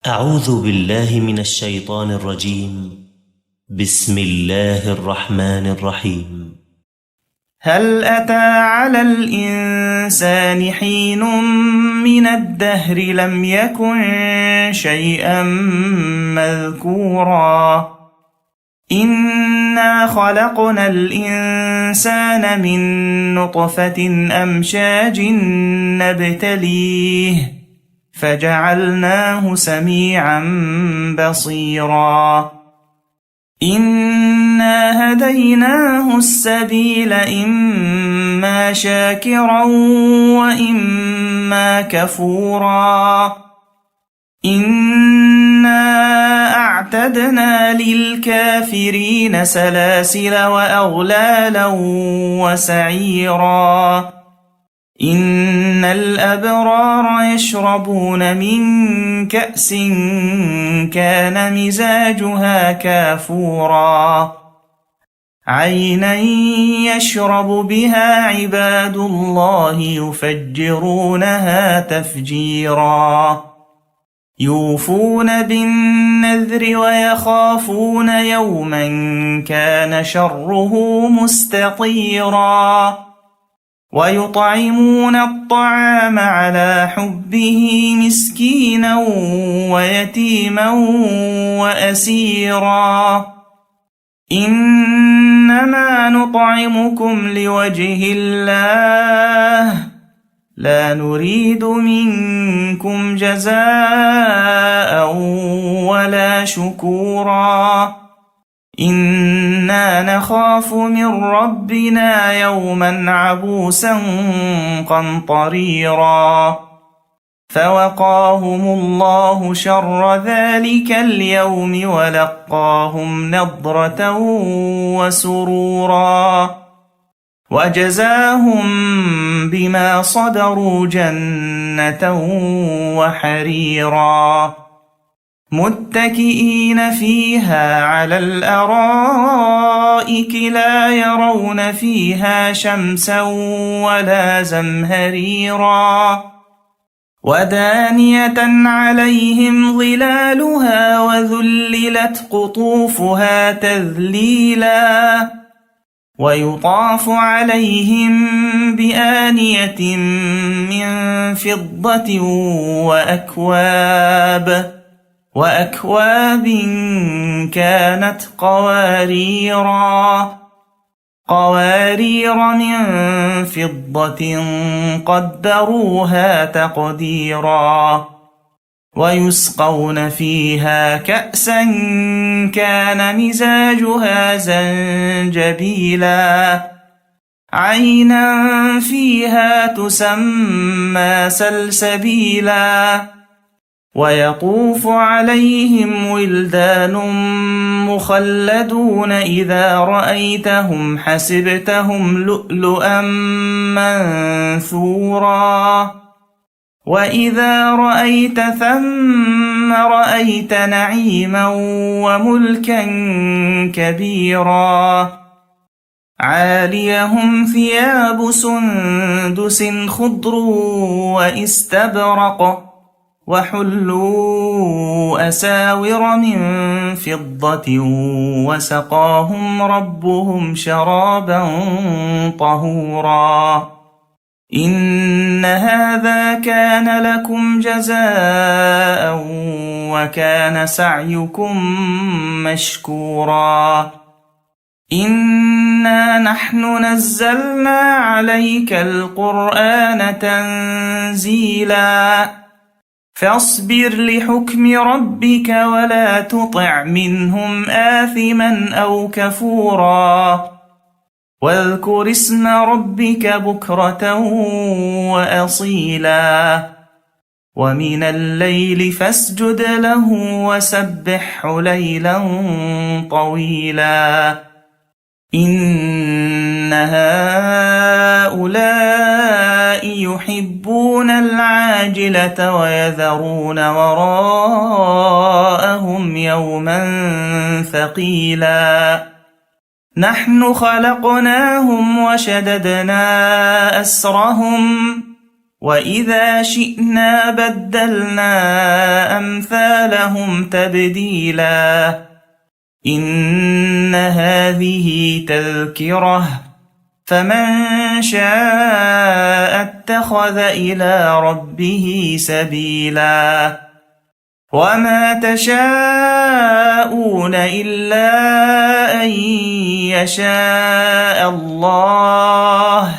أعوذ بالله من الشيطان الرجيم. بسم الله الرحمن الرحيم. هل أتى على الإنسان حين من الدهر لم يكن شيئا مذكورا إنا خلقنا الإنسان من نطفة أمشاج نبتليه فجعلناه سميعا بصيرا إنا هديناه السبيل إما شاكرا وإما كفورا إنا أعتدنا للكافرين سلاسل وأغلالا وسعيرا إن الأبرار يشربون من كأس كان مزاجها كافورا عينا يشرب بها عباد الله يفجرونها تفجيرا يوفون بالنذر ويخافون يوما كان شره مستطيرا ويطعمون الطعام على حبه مسكينا ويتيما وأسيرا إنما نطعمكم لوجه الله لا نريد منكم جزاء ولا شكورا إنا نخاف من ربنا يوما عبوسا قمطريرا فوقاهم الله شر ذلك اليوم ولقاهم نضرة وسرورا وجزاهم بما صبروا جنة وحريرا متكئين فيها على الأرائك لا يرون فيها شمسا ولا زمهريرا ودانية عليهم ظلالها وذللت قطوفها تذليلا ويطاف عليهم بآنية من فضة وأكواب كانت قوارير من فضة قدروها تقديرا ويسقون فيها كأسا كان مزاجها زنجبيلا عينا فيها تسمى سلسبيلا ويطوف عليهم ولدان مخلدون إذا رأيتهم حسبتهم لؤلؤا منثورا وإذا رأيت ثم رأيت نعيما وملكا كبيرا عاليهم ثياب سندس خضر واستبرق وحلوا أساور من فضة وسقاهم ربهم شرابا طهورا إن هذا كان لكم جزاء وكان سعيكم مشكورا إنا نحن نزلنا عليك القرآن تنزيلا فاصبر لحكم ربك ولا تطع منهم آثما أو كفورا واذكر اسم ربك بكرة وأصيلا ومن الليل فاسجد له وسبحه ليلا طويلا إن هؤلاء يحبون العاجلة ويذرون وراءهم يوما ثقيلا نحن خلقناهم وشددنا أسرهم وإذا شئنا بدلنا أمثالهم تبديلا إن هذه تذكرة فمن شاء اتخذ إلى ربه سبيلا وما تشاءون إلا أن يشاء الله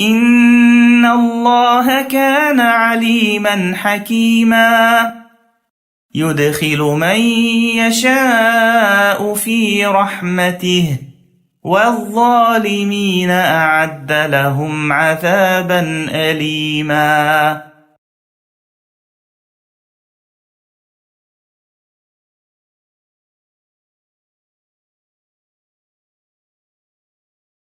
إن الله كان عليما حكيما يدخل من يشاء في رحمته والظالمين أعد لهم عذابا أليما